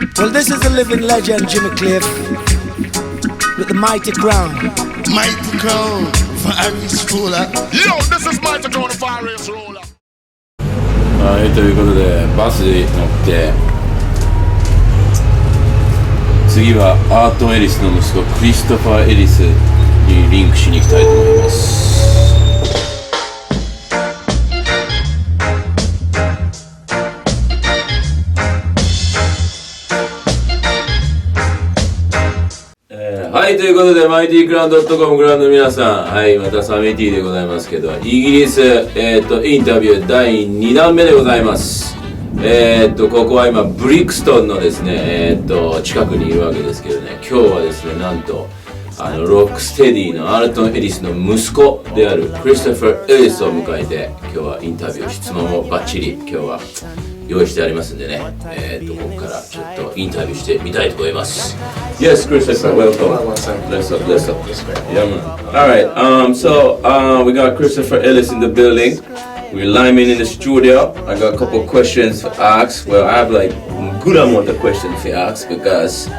Well, this is the living legend, Jimmy Cliff, with the Mightycrown. Mightycrown, Virus Ruler. Yo, this is Mightycrown, Virus Ruler. はい、ということでバスに乗って次はアート・エリスの息子クリストファー・エリスにリンクしに行きたいと思います。はい、ということでマイティクラウン .com グラウンドの皆さん、はい、またサミティでございますけど、イギリス、インタビュー第2弾目でございます。ここは今ブリクストンのですね、近くにいるわけですけどね、今日はですね、なんとロックステディのアルトン・エリスの息子であるクリストファー・エリスを迎えて、今日はインタビュー、質問もバッチリ今日は用意してありますんでね、ここからちょっとインタビューしてみたいと思います。Yes, Christopher, welcome. Bless up, bless up. Yeah, man. Alright, so we got Christopher Ellis in the building. We're liming in the studio. I got a couple of questions to ask. Well, I have like a good amount of questions to ask because,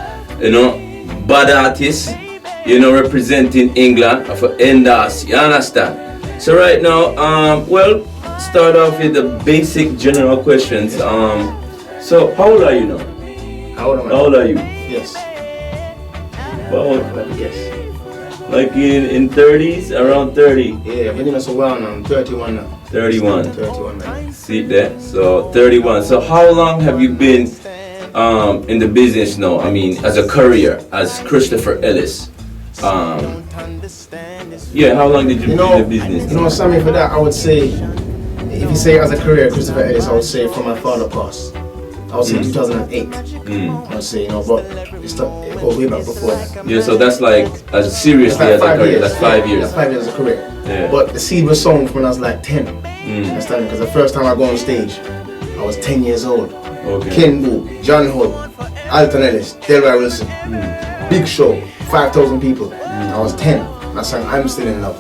you know, bad artists, you know, representing England for Endas, you understand? So right now, well, start off with the basic general questions. So how old are you now? How old am I? How old are you? Yes. Well, Yes. like in 30s, around 30. Yeah, I've been doing it so well now. I'm 31 now. 31. 31 now. See that? So 31. So how long have you been in the business now? I mean, as a career, as Christopher Ellis. Yeah, how long did you be in the business? You know, Sammy, for that, I would say, if you say as a career, Christopher Ellis, I would say from my father passed. I would say 2008. I would say, you know, but it goes way back before that. Yeah, so that's like as seriously as a career. That's 5 years. That's 5 years as a career. Yeah. But the seed was sown when I was like 10. Understand? Because the first time I go on stage, I was 10 years old. Okay. Ken Boo, John Hood, Alton Ellis, Delroy Wilson, big show, 5,000 people. I was 10. And I sang I'm Still in Love.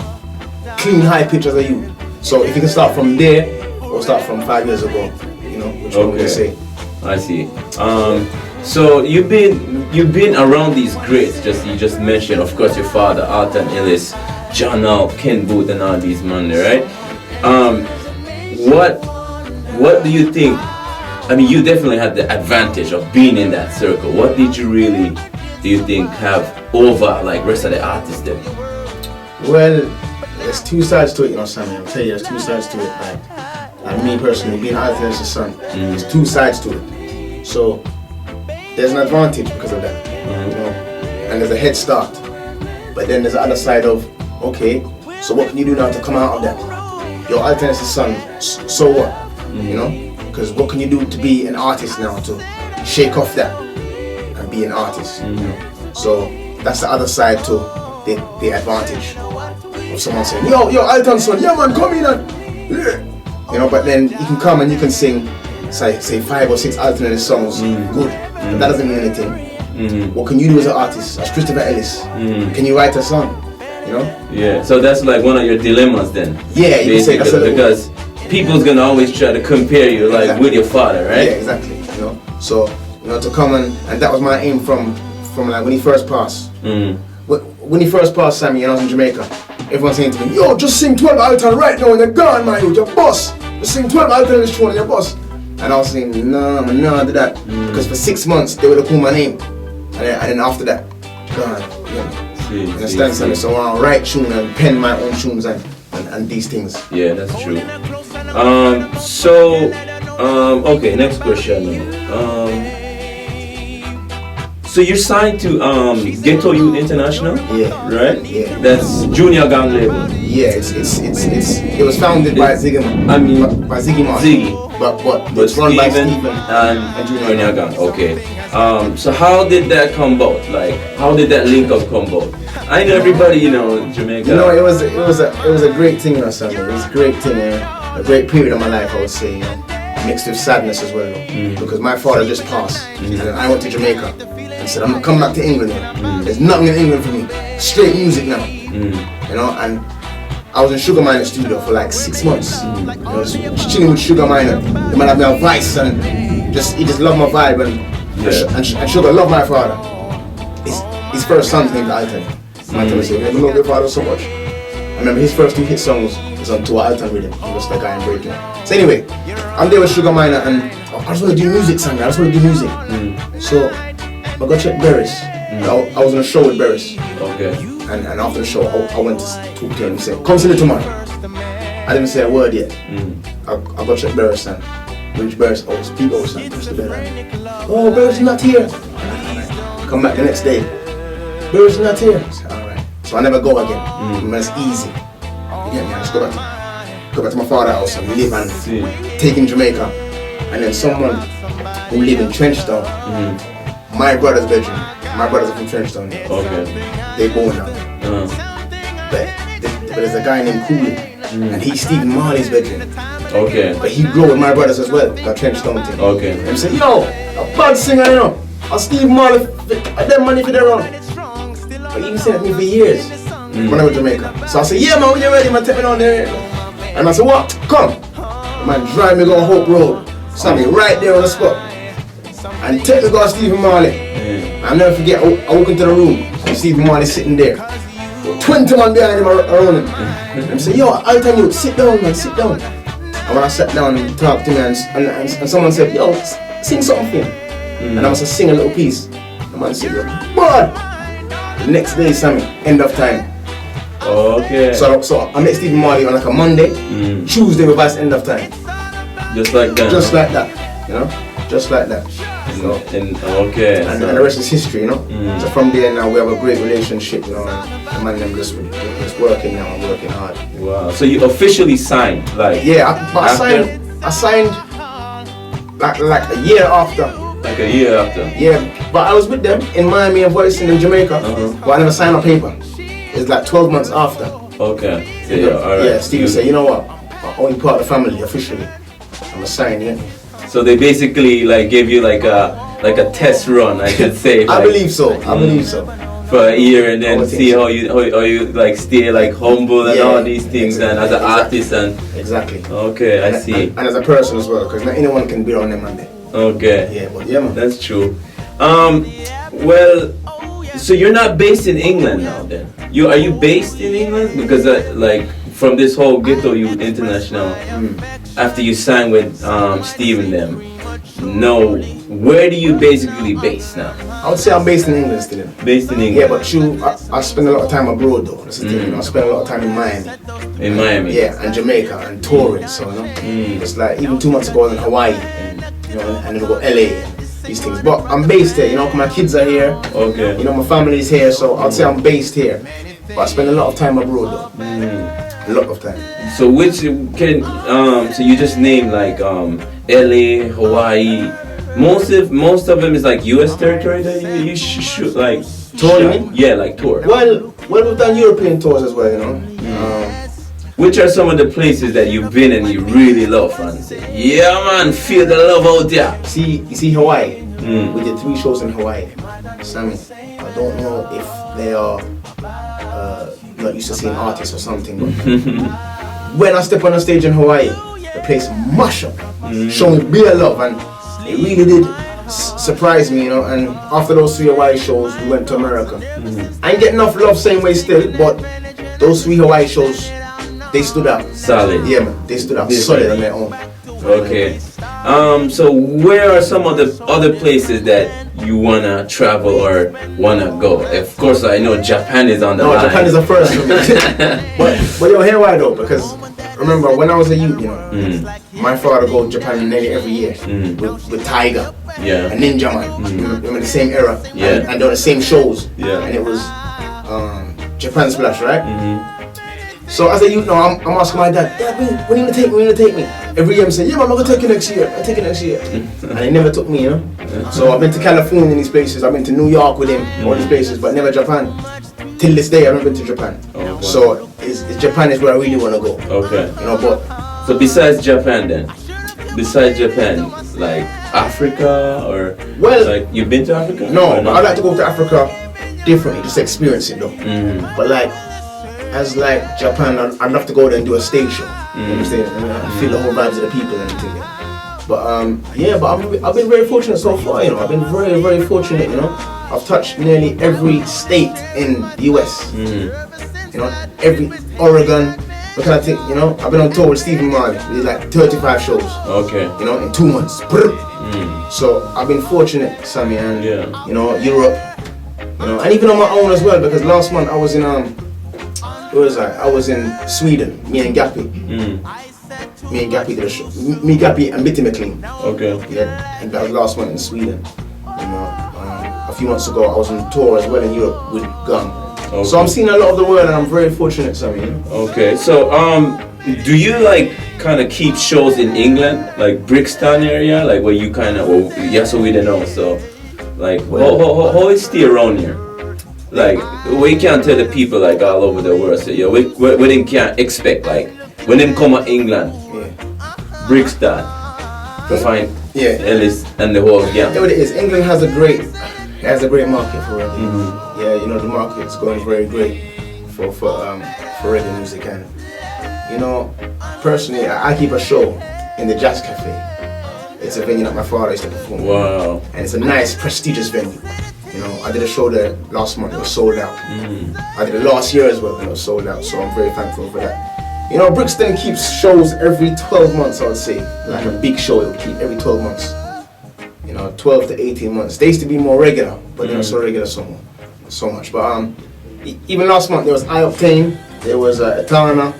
Clean high pitch as a youth. So if you can start from there or start from 5 years ago, you know, which one would you say? I see. So you've been around these greats. You just mentioned, of course, your father, Alton Ellis, John Al, Ken Booth, and all these men, right? What do you think? I mean, you definitely had the advantage of being in that circle. What did you really, do you think, have over like rest of the artists then? Well, there's two sides to it, you know, Sammy. I'll tell you, there's two sides to it. Like me personally, being Alton Ellis' son, there's two sides to it. So there's an advantage because of that, you know, and there's a head start. But then there's the other side of, okay, so what can you do now to come out of that? You're Alton Ellis' son, so what? You know, because what can you do to be an artist now, to shake off that and be an artist? You know? So that's the other side to the advantage of someone saying, yo, Alton's son, yeah man, come in and, yeah. You know, but then you can come and you can sing, say 5 or 6 Alton Ellis songs, good, but that doesn't mean anything. What can you do as an artist, as Christopher Ellis? Can you write a song, you know? Yeah, so that's like one of your dilemmas then. Yeah, you can say that's because people's gonna always try to compare you like exactly. with your father, right? Yeah, exactly, you know? So, you know, to come and that was my aim from like when he first passed. When he first passed, Sammy, and I was in Jamaica, everyone's saying to me, yo, just sing 12 Alton right now and you're gone, man, you're boss. Just sing 12 Alton in this tune and you're boss. And I was saying, no, man, no, I did that. Because for 6 months, they would have called my name. And then after that, gone. You know? Understand, Sammy? So I write tune and pen my own tunes and these things. Yeah, that's true. Okay, next question. So you're signed to Ghetto Youth International? Yeah. Right? Yeah. That's Junior Gang label. Yeah, it was founded by Ziggy. By Ziggy Martin. Ziggy. But it's run by Stephen and Junior Gang. Okay. So how did that come about? Like, how did that link up come about? I know everybody, you know, Jamaica. You know, it was a great thing, you know, Sammy. It was a great thing, a great period of my life, I would say, you know, mixed with sadness as well, because my father just passed, and I went to Jamaica and said, I'm gonna come back to England. There's nothing in England for me. Straight music now, you know. And I was in Sugar Miner studio for like 6 months. You know, just chilling with Sugar Miner. The man had me on Vice, and he just loved my vibe. And Yeah. And Sugar loved my father. His first son's named Alton. My father said, "I love your father so much." I remember his first 2 hit songs was on tour Alton with him. He was the guy in breaking. So anyway, I'm there with Sugar Minor and I just want to do music, son. I just want to do music. So I got check Barris. I was on a show with Barris. Okay. And after the show, I went to talk to him and said, "Come see me tomorrow." I didn't say a word yet. I got check Barris and reach Barris. Oh, speak over, son. Push the bed on. "Oh, Barris is not here." Come back the next day. "Barris is not here." I said, "All right." So I never go again. It's easy. Yeah, man, just go back to my father's house and we live and take in Jamaica. And then someone who live in Trenchtown, my brother's bedroom. My brothers are from Trenchtown. Okay. They born now. But there's a guy named Cooley, and he's Stephen Marley's bedroom. Okay. But he grew with my brothers as well, that Trenchtown thing. Okay. And he said, "Yo, a bad singer, you know. I'll Steve Marley, I them money for their own." But he said to me for years when I was in Jamaica. So I said, "Yeah, man, when you're ready, man, take me down there." And I said, "What? Come." Man, drive me go Hope Road. Sammy, right there on the spot. And take me go to Stephen Marley. I'll never forget, I walk into the room, and Stephen Marley sitting there. 20 man behind him around him. And I said, "Yo, I'll tell you, sit down, man, sit down." And when I sat down and talked to me, and someone said, "Yo, sing something for him." And I was to sing a little piece. The man said, "Boy!" The next day, Sammy, end of time. Okay. So I met Stephen Marley on like a Monday. Tuesday, we passed end of time. Just like that. Just like that, you know? Just like that. So, okay. And the rest is history, you know? So from there now, we have a great relationship, you know? And the man them just working now and working hard. Wow. So you officially signed, like? Yeah, I signed like a year after. Like a year after? Yeah, but I was with them in Miami and voicing in Jamaica, but I never signed a paper. It's like 12 months after. Okay. So yeah, all right. Yeah, Steve said, "You know what? I'm only part of the family officially. I'm a sign, yeah." So they basically like gave you like a test run, I could say. I believe so. I believe so. For a year and then see how you like stay like humble and all these things, and as an artist and exactly. Okay, I see. And as a person as well, because not anyone can be on them Monday. Okay. Yeah, but yeah, man. That's true. Well, so you're not based in England now, then? Are you based in England? Because like from this whole Ghetto Youth International, after you sang with Steve and them, no, where do you basically base now? I would say I'm based in England still. Based in England? Yeah, but I spend a lot of time abroad though. That's the thing. You know, I spend a lot of time in Miami. In Miami? Yeah, and Jamaica and touring. So you know, it's like even 2 months ago I was in Hawaii, and you know, and then we go LA. These things, but I'm based here. You know, my kids are here. Okay. You know, my family's here, so I'd say I'm based here. But I spend a lot of time abroad though. A lot of time. So so you just named like LA, Hawaii. Most of them is like US territory that you should like touring? Yeah, like tour. Well, we've done European tours as well, you know. Which are some of the places that you've been and you really love, France? Yeah, man, feel the love out there. You see Hawaii. We did 3 shows in Hawaii. Sammy, I don't know if they are not used to seeing artists or something, but when I step on a stage in Hawaii, the place mash up, showing real love, and it really did surprise me, you know. And after those 3 Hawaii shows, we went to America. I ain't get enough love same way still, but those 3 Hawaii shows, they stood out. Solid. Yeah, man, they stood out solid on their own. Okay. So where are some of the other places that you wanna travel or wanna go? Of course, I know Japan is on the line. No, Japan is the first for me. but yo, here why though? Because remember when I was a youth, you know, my father go to Japan nearly every year with Tiger and Ninja Man. Remember the same era. Yeah. And doing the same shows. Yeah. And it was Japan Splash, right? So as a youth now, I'm asking my dad, "Dad, when are you gonna take me? When are you gonna take me?" Every year I'm saying, "Yeah, man, I'm gonna take you next year. I'll take you next year." And he never took me, you know. So I've been to California in these places. I've been to New York with him, all these places, but never Japan. Till this day, I've never been to Japan. Okay. So Japan is where I really wanna go. Okay. You know, but so besides Japan, like Africa or like you've been to Africa? No, but I'd like to go to Africa differently, just experience it though. But like. As like Japan, I'd love to go there and do a stage show. You understand? And feel the whole vibes of the people and everything. But yeah, but I've been very fortunate so far, you know. I've been very, very fortunate, you know. I've touched nearly every state in the US. You know, every Oregon. What can I think, you know? I've been on tour with Stephen Marley. We did like 35 shows. Okay. You know, in 2 months. So I've been fortunate, Sammy, and you know, Europe. You know, and even on my own as well, because last month I was in where was I? I was in Sweden, me and Gappy. Me and Gappy did a show. Me, Gappy and Mcestaff. Okay. Yeah, and that was last month in Sweden. You know, a few months ago I was on tour as well in Europe with Gun. Okay. So I'm seeing a lot of the world, and I'm very fortunate, Sammy. You know? Okay, so do you like kind of keep shows in England, like Brixton area, like where you kind of, well, yeah, so we don't know, so like how it stay around here? Like we can't tell the people like all over the world, so yeah, we them can't expect like when them come to England, Brixton, to find Ellis and the whole gang. Yeah, what it is, England has a great market for reggae. Yeah, you know, the market's going very great for reggae music, and you know, personally, I keep a show in the Jazz Cafe. It's a venue that my father used to perform. Wow. And it's a nice, prestigious venue. You know, I did a show there last month. It was sold out. I did it last year as well, and it was sold out. So I'm very thankful for that. You know, Brixton keeps shows every 12 months, I would say. Like a big show, it would keep every 12 months. You know, 12 to 18 months. They used to be more regular, but they're not so regular so much. But even last month there was I Octane, there was Etana,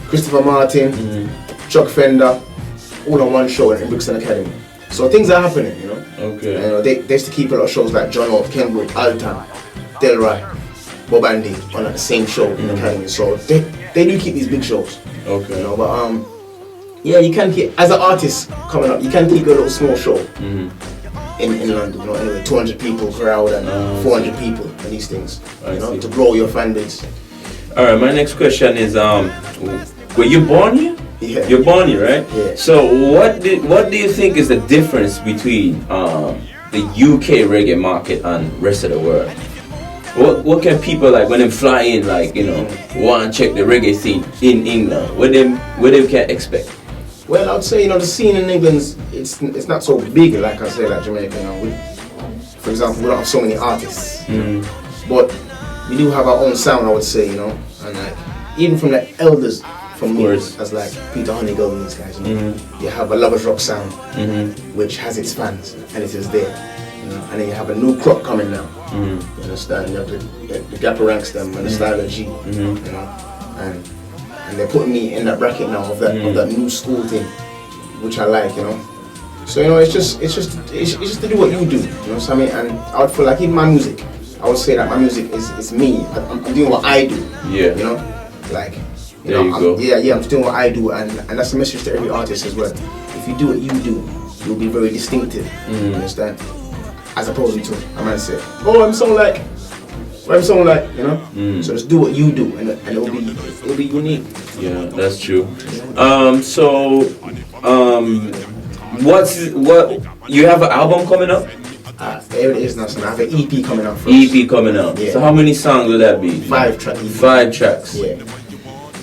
Christopher Martin, Chuck Fender, all on one show in Brixton Academy. So things are happening, you know. Okay. And, you know, they used to keep a lot of shows like John Oak, Kenwood, Alton, Delroy, Bob Andy on the same show in the Academy. So they do keep these big shows. Okay. You know, but yeah, you can keep, as an artist coming up, you can keep a little small show in London, you know, anyway, 200 people crowd and 400 people and these things, you know, to grow your fan base. Alright, my next question is, were you born here? Yeah. You're born here, right? Yeah. So what do you think is the difference between the UK reggae market and rest of the world? What can people like when they fly in, like, you know, want to check the reggae scene in England? What they can expect? Well, I'd say, you know, the scene in England, it's not so big like I say, like Jamaica. You know, for example, we don't have so many artists, but we do have our own sound, I would say, you know, and like even from the elders, from me, as like Peter Honeygill and these guys, you know, you have a Lovers Rock sound, which has its fans, and it is there, you know, and then you have a new crop coming now. You understand? You have the Gapper Ranks them and the Styler G, you know, and they're putting me in that bracket now of that new school thing, which I like, you know. So, you know, it's just to do what you do, you know what I mean? And I would feel like even my music, I would say that my music is me. I'm doing what I do. Yeah. You know, like. You know, I'm doing what I do, and that's a message to every artist as well. If you do what you do, you'll be very distinctive. You understand? As opposed to I might say, oh, I'm so like, you know. So just do what you do, and it'll be unique. Yeah, that's true. What you have an album coming up? There it is now, son. I have an EP coming out first. EP coming out. Yeah. So how many songs will that be? 5 tracks. 5 tracks. Yeah.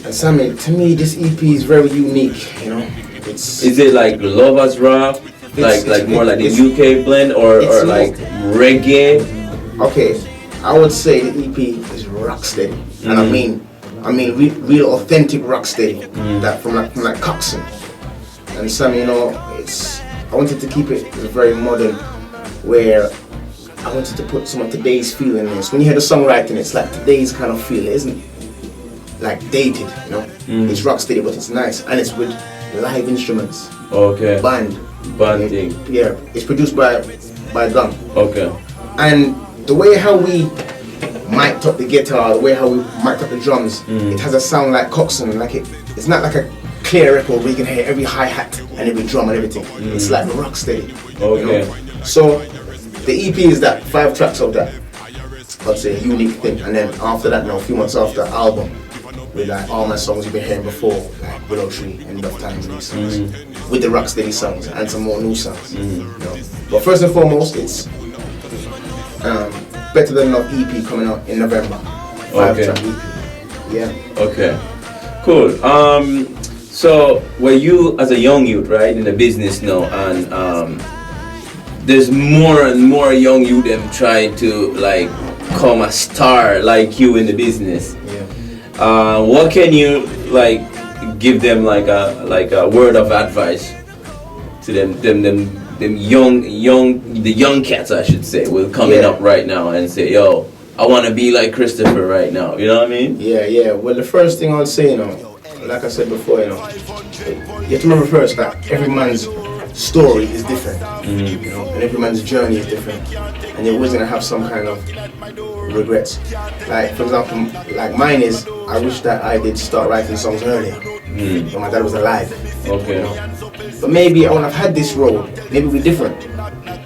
And Sammy, to me, this EP is very unique. You know, is it like Lovers Rock, like more like the UK blend, or like reggae? Okay, I would say the EP is rock steady, and I mean real authentic rock steady. That from like Coxsone. And Sammy, you know, I wanted to keep it very modern, where I wanted to put some of today's feel in this. When you hear the songwriting, it's like today's kind of feel. It isn't like dated, you know. It's rock steady, but it's nice, and it's with live instruments. Okay. Band thing. Yeah, it's produced by Gun. Okay. And the way how we mic'd up the guitar, the way how we mic'd up the drums, it has a sound like Coxsone. Like it's not like a clear record where you can hear every hi-hat and every drum and everything. It's like rock steady. Okay. You know? So the EP is that 5 tracks of that. I'd say a unique thing, and then after that, now a few months after, album with like all my songs you've been hearing before, like Willow Tree and Enough Times and these songs, with the rocksteady songs and some more new songs. You know? But first and foremost, it's Better Than Enough EP coming out in November. 5 track EP. Yeah. Okay. Cool. So, were you as a young youth, right, in the business now, and there's more and more young youth them trying to like become a star like you in the business. Yeah. What can you like give them like a word of advice to them young cats, I should say, will coming up right now and say, yo, I want to be like Christopher right now. You know what I mean? Yeah. Well, the first thing I'll say, like I said before, you have to remember first that every man's story is different, and every man's journey is different, and you're always gonna have some kind of regrets. Like, for example, like mine is, I wish that I did start writing songs earlier, when my dad was alive. Okay. But maybe I wouldn't have had this road. Maybe it'd be different.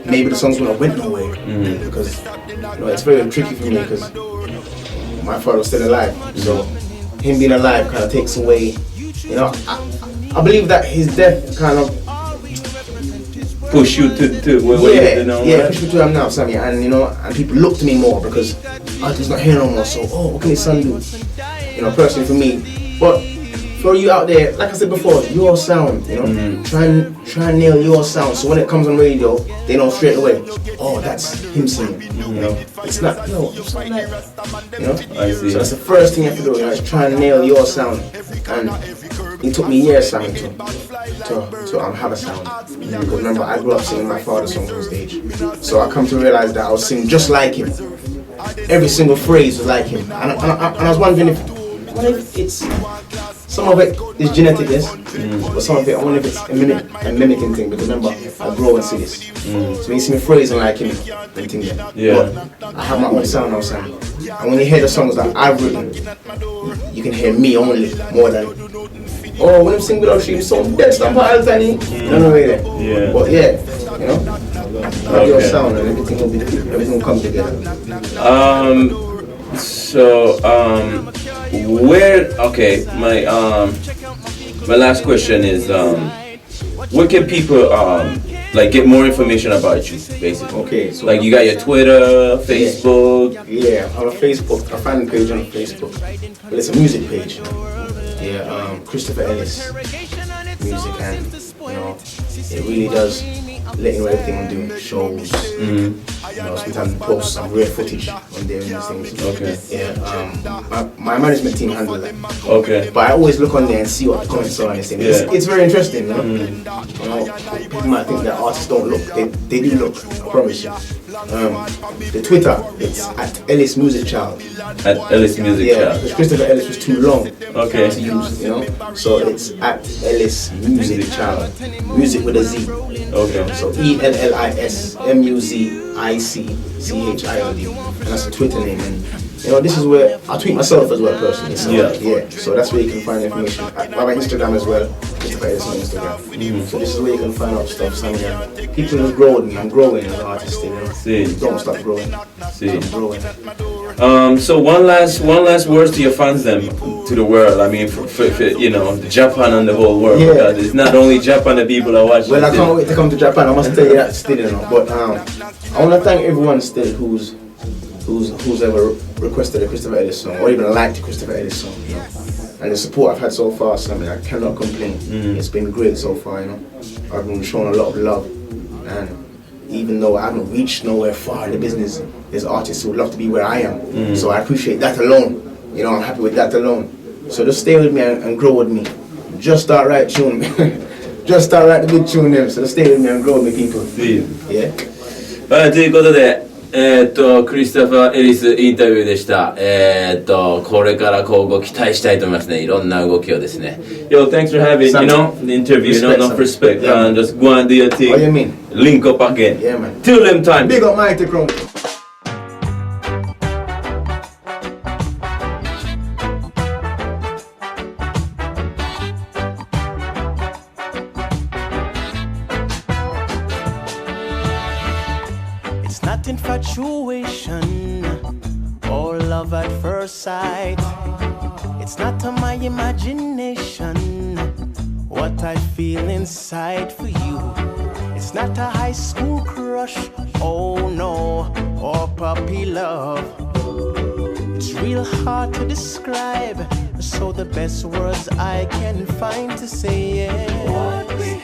Maybe the songs wouldn't have went nowhere, because it's very tricky for me because my father was still alive. So him being alive kind of takes away. I believe that his death kind of push you to where you know. Yeah, push me to where I'm now, Sammy, and and people look to me more because he's not here no more. So, what can his son do? Personally for me, but for you out there, like I said before, your sound, try and nail your sound. So when it comes on radio, they know straight away. Oh, that's him singing. It's not. It's not that. I see. So that's the first thing you have to do. Is try and nail your sound. And it took me years, Sammy, to have a sound. Because remember, I grew up singing my father's songs on stage. So I come to realize that I was singing just like him. Every single phrase was like him. And I was wondering if it's. Some of it is genetic, yes, but some of it, I wonder if it's a mimicking thing, because remember, I grow and see this. So when you see me phrasing like him, and things like that. But I have my own sound now, Sam. And when you hear the songs that I've written, you can hear me only more than, when I'm singing without you, so dead stamp all tiny. No way there. Yeah. But have your sound and everything will come together. My last question is, where can people get more information about you, basically? Okay, so like you got your Twitter, Facebook. Yeah, I have a Facebook, a fan page on Facebook, but it's a music page. Christopher Ellis music, and it really does let you know everything I'm doing, shows. Sometimes post some rare footage on there and these things. Okay. My management team handle that. Okay. But I always look on there and see what the comments are and things. It's very interesting, people might think that artists don't look. They do look, I promise you. The Twitter, it's at Ellis Music Child. At Ellis Music Child. Because Christopher Ellis was too long to use, So it's at Ellis Music Child. Music with a Z. Okay. So ELLIS MUZICCHILD. And that's a Twitter name. And this is where I tweet myself as well personally. So so that's where you can find information. I have my Instagram as well. Christopher Ellis on Instagram. So this is where you can find out stuff. People just grow with me. I'm growing as an artist, See. Don't stop growing. See. I'm growing. So one last words to your fans then, to the world. I mean, for Japan and the whole world. Because it's not only Japan that people are watching. Well, I can't wait to come to Japan. I must tell you that still, But I want to thank everyone still who's ever requested a Christopher Ellis song or even liked a Christopher Ellis song. And the support I've had so far, I cannot complain. It's been great so far. I've been shown a lot of love, and even though I haven't reached nowhere far in the business, there's artists who would love to be where I am. So I appreciate that alone. I'm happy with that alone. So just stay with me and grow with me. Just start right tune. Just start right the good tune them. So just stay with me and grow with me, people. Yeah. ということで、クリストファー・エリスインタビューでした。これから今後期待したいと思いますね。いろんな動きをですね。Yo, thanks for having, the interview, enough respect, and just go and do your thing. What do you mean? Link up again. Yeah, man. Till them time. Big up Mightycrown. Infatuation or love at first sight. It's not to my imagination what I feel inside for you. It's not a high school crush, oh no, or puppy love. It's real hard to describe So the best words I can find to say, yeah.